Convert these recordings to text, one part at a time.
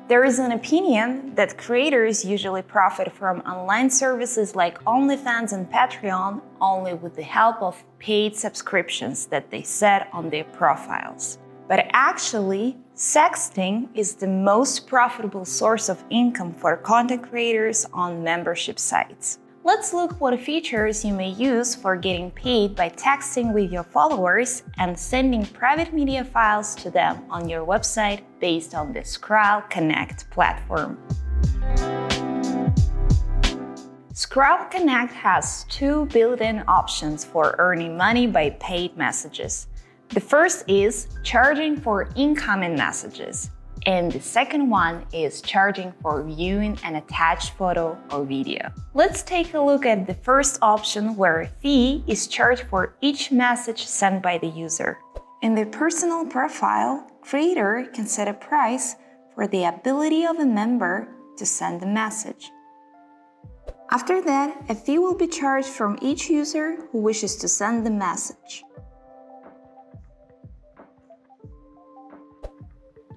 There is an opinion that creators usually profit from online services like OnlyFans and Patreon only with the help of paid subscriptions that they set on their profiles. But actually, sexting is the most profitable source of income for content creators on membership sites. Let's look what features you may use for getting paid by texting with your followers and sending private media files to them on your website based on the Scrile Connect platform. Scrile Connect has two built-in options for earning money by paid messages. The first is charging for incoming messages, and the second one is charging for viewing an attached photo or video. Let's take a look at the first option, where a fee is charged for each message sent by the user. In the personal profile, creator can set a price for the ability of a member to send a message. After that, a fee will be charged from each user who wishes to send the message.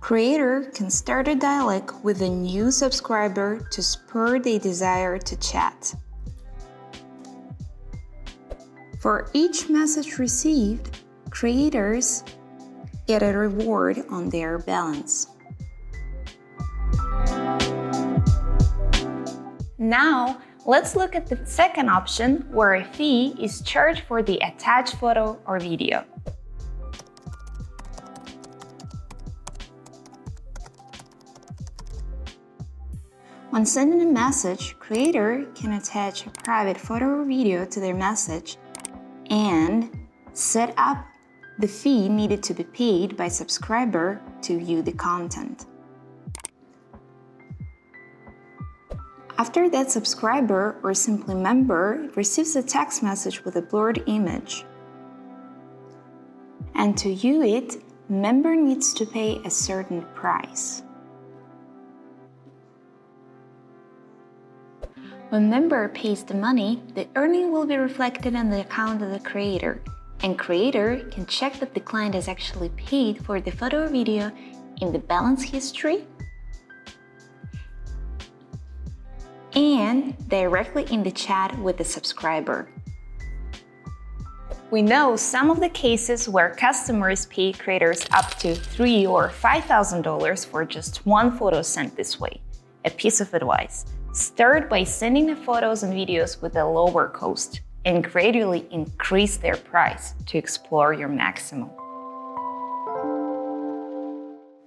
Creator can start a dialogue with a new subscriber to spur their desire to chat. For each message received, creators get a reward on their balance. Now, let's look at the second option, where a fee is charged for the attached photo or video. When sending a message, creator can attach a private photo or video to their message and set up the fee needed to be paid by subscriber to view the content. After that subscriber or simply member receives a text message with a blurred image. And to view it, member needs to pay a certain price. When member pays the money, the earning will be reflected on the account of the creator, and creator can check that the client has actually paid for the photo or video in the balance history and directly in the chat with the subscriber. We know some of the cases where customers pay creators up to $3,000 or $5,000 for just one photo sent this way. A piece of advice: start by sending the photos and videos with a lower cost and gradually increase their price to explore your maximum.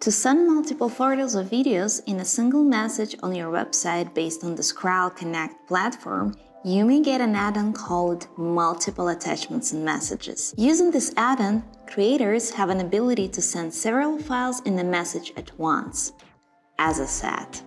To send multiple photos or videos in a single message on your website based on the Scrile Connect platform, you may get an add-on called Multiple Attachments and Messages. Using this add-on, creators have an ability to send several files in a message at once, as a set.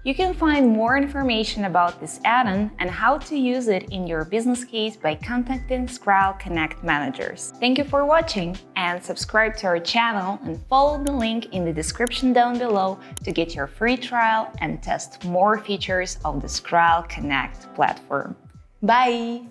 You can find more information about this add-on and how to use it in your business case by contacting Scrile Connect managers. Thank you for watching, and subscribe to our channel and follow the link in the description down below to get your free trial and test more features of the Scrile Connect platform. Bye!